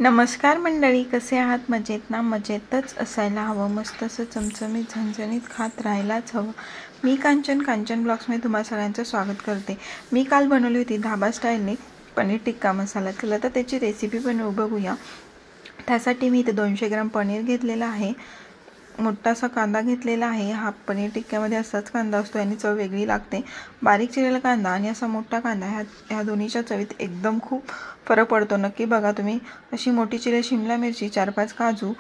नमस्कार मंडळी, कसे आहात? मजेत ना? मजेतच असायला हवं. मस्त असं चमचमीत झणझणीत खात राहायलाच हवं. मी कांचन ब्लॉग्समध्ये तुम्हा सगळ्यांचं स्वागत करते. मी काल बनवली होती धाबा स्टाईलने पनीर टिक्का मसाला. चला तर त्याची रेसिपी बघूया. त्यासाठी मी इथे 200 ग्राम पनीर घेतलेला आहे. मोठासा कांदा घेतलेला आहे. हा पनीर टिक्क्यामध्ये असाच कांदा असतो आणि चव वेगळी लागते. बारीक चिरलेला कांदा आणि असा मोठा कांदा ह्या दोन्हीच्या चवीत एकदम खूप फरक पडतो. नक्की बघा तुम्ही. अशी मोठी चिरलेली शिमला मिरची, 4-5 काजू,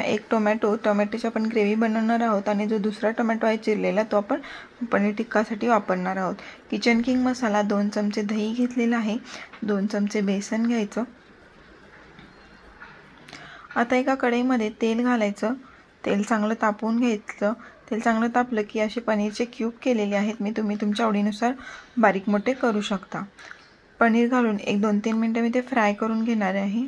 एक टोमॅटोची आपण ग्रेव्ही बनवणार आहोत आणि जो दुसरा टोमॅटो आहे चिरलेला तो आपण पनीर टिक्कासाठी वापरणार आहोत. किचन किंग मसाला, 2 चमचे दही घेतलेला आहे, 2 चमचे बेसन घ्यायचं. आता एका कढईमध्ये तेल घालायचं. तेल चांगलं तापवून घ्यायचं. तेल चांगलं तापलं की असे पनीरचे क्यूब केलेले आहेत मी. तुम्ही तुमच्या आवडीनुसार बारीक मोठे करू शकता. पनीर घालून 1-2-3 मिनटं मी ते फ्राय करून घेणार आहे.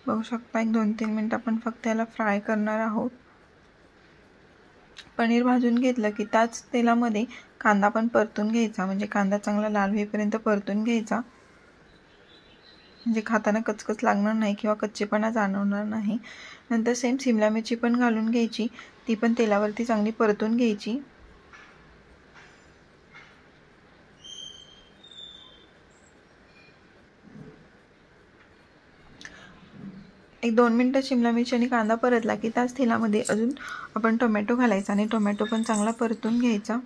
बघू शकता 1-2-3 मिनटं आपण फक्त याला फ्राय करणार आहोत. पनीर भाजून घेतलं की त्याच तेलामध्ये कांदा पण परतून घ्यायचा. म्हणजे कांदा चांगला लाल होईपर्यंत परतून घ्यायचा. म्हणजे खाताना कचकच लागणार नाही किंवा कच्चेपणा जाणवणार नाही. नंतर सेम शिमला मिरची पण घालून घ्यायची. ती पण तेलावरती चांगली परतून घ्यायची. एक 2 मिनटं शिमला मिरची आणि कांदा परतला की त्याच तेलामध्ये अजून आपण टोमॅटो घालायचा आणि टोमॅटो पण चांगला परतून घ्यायचा.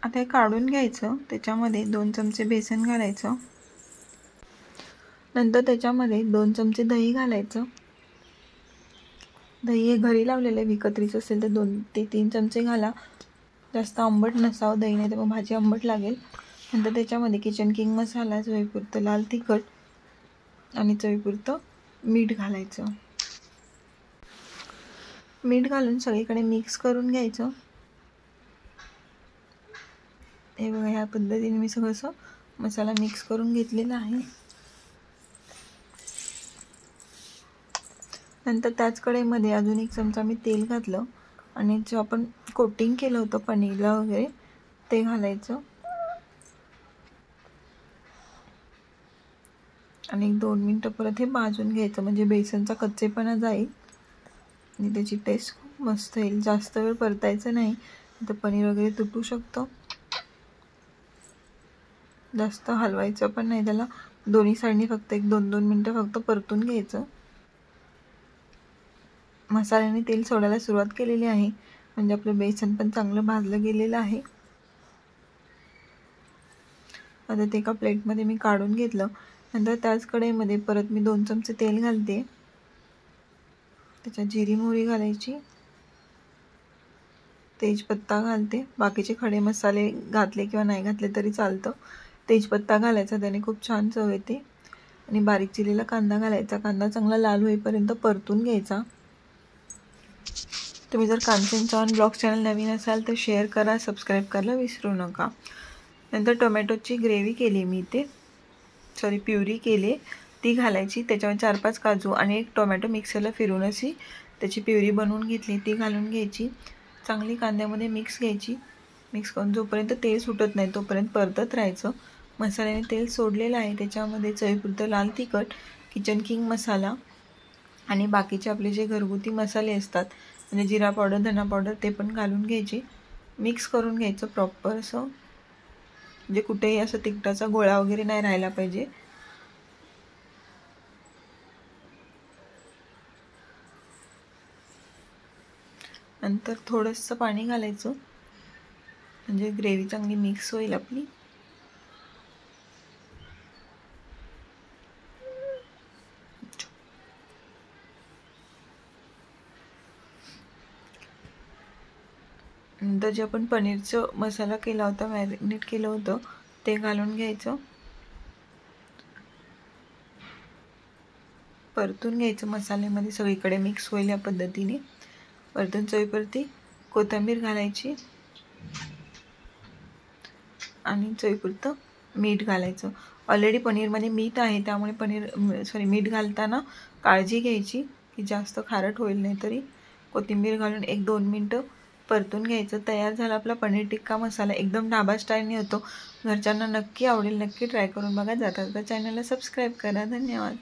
आता हे काढून घ्यायचं. त्याच्यामध्ये 2 चमचे बेसन घालायचं. नंतर त्याच्यामध्ये 2 चमचे दही घालायचं. दही हे घरी लावलेलं आहे. विकत्रीचं असेल तर 2 ते 3 चमचे घाला. जास्त आंबट नसावं दही, नाही तर मग भाजी आंबट लागेल. नंतर त्याच्यामध्ये किचन किंग मसाला, चवीपुरतं लाल तिखट आणि चवीपुरतं मीठ घालायचं. मीठ घालून सगळीकडे मिक्स करून घ्यायचं. हे बघा, ह्या पद्धतीने मी सगळं असं मसाला मिक्स करून घेतलेला आहे. नंतर त्याच कढईमध्ये अजून 1 चमचा मी तेल घातलं आणि जो आपण कोटिंग केलं होतं पनीरला वगैरे ते घालायचं आणि 2 मिनटं परत हे भाजून घ्यायचं. म्हणजे बेसनचा कच्चेपणा जाईल आणि त्याची टेस्ट खूप मस्त येईल. जास्त वेळ परतायचं नाही, तर पनीर वगैरे तुटू शकतं. जास्त हलवायचं पण नाही त्याला. दोन्ही साईडनी फक्त 1-2 मिनटं फक्त परतून घ्यायचं. मसाल्याने तेल सोडायला सुरुवात केलेली आहे. म्हणजे आपलं बेसन पण चांगलं भाजलं गेलेलं आहे. आता ते एका प्लेटमध्ये मी काढून घेतलं. नंतर त्याच कढईमध्ये परत मी 2 चमचे तेल घालते. त्याच्यात जिरी मोहरी घालायची, तेजपत्ता घालते. बाकीचे खडे मसाले घातले किंवा नाही घातले तरी चालतं. तेजपत्ता घालायचा, त्याने खूप छान चव येते. आणि बारीक चिरलेला कांदा घालायचा. कांदा चांगला लाल होईपर्यंत परतून घ्यायचा. तुम्ही जर कांचन चव्हाण ब्लॉग चॅनल नवीन असाल तर शेअर करा, सबस्क्राईब करायला विसरू नका. नंतर टोमॅटोची ग्रेव्ही केली मी प्युरी केली, ती घालायची. त्याच्यावर 4-5 काजू आणि 1 टोमॅटो मिक्सरला फिरून अशी त्याची प्युरी बनवून घेतली, ती घालून घ्यायची. चांगली कांद्यामध्ये मिक्स करून जोपर्यंत तेल सुटत नाही तोपर्यंत परतत राहायचं. मसाल्याने तेल सोडलेलं आहे. त्याच्यामध्ये चवीपुरतं लाल तिखट, किचन किंग मसाला आणि बाकीचे आपले जे घरगुती मसाले असतात म्हणजे जिरा पावडर, धना पावडर, ते पण घालून घ्यायचे. मिक्स करून घ्यायचं प्रॉपर असं. म्हणजे कुठेही असं तिखटाचा गोळा वगैरे नाही राहायला पाहिजे. नंतर थोडंसं पाणी घालायचं म्हणजे ग्रेव्ही चांगली मिक्स होईल आपली. नंतर जे आपण पनीरचं मसाला केला होता, मॅरिनेट केलं होतं, ते घालून घ्यायचं. परतून घ्यायचं मसाल्यामध्ये, सगळीकडे मिक्स होईल या पद्धतीने. परतून चवीपुरती कोथिंबीर घालायची आणि चवीपुरतं मीठ घालायचं. ऑलरेडी पनीरमध्ये मीठ आहे, त्यामुळे मीठ घालताना काळजी घ्यायची की जास्त खारट होईल, नाही तरी कोथिंबीर घालून 1-2 मिनटं परतून घ्यायचं. तयार झाला आपला पनीर टिक्का मसाला. एकदम ढाबा स्टाईलने होतो. घरच्यांना नक्की आवडेल, नक्की ट्राय करून बघा. जाता चॅनलला सबस्क्राईब करा. धन्यवाद.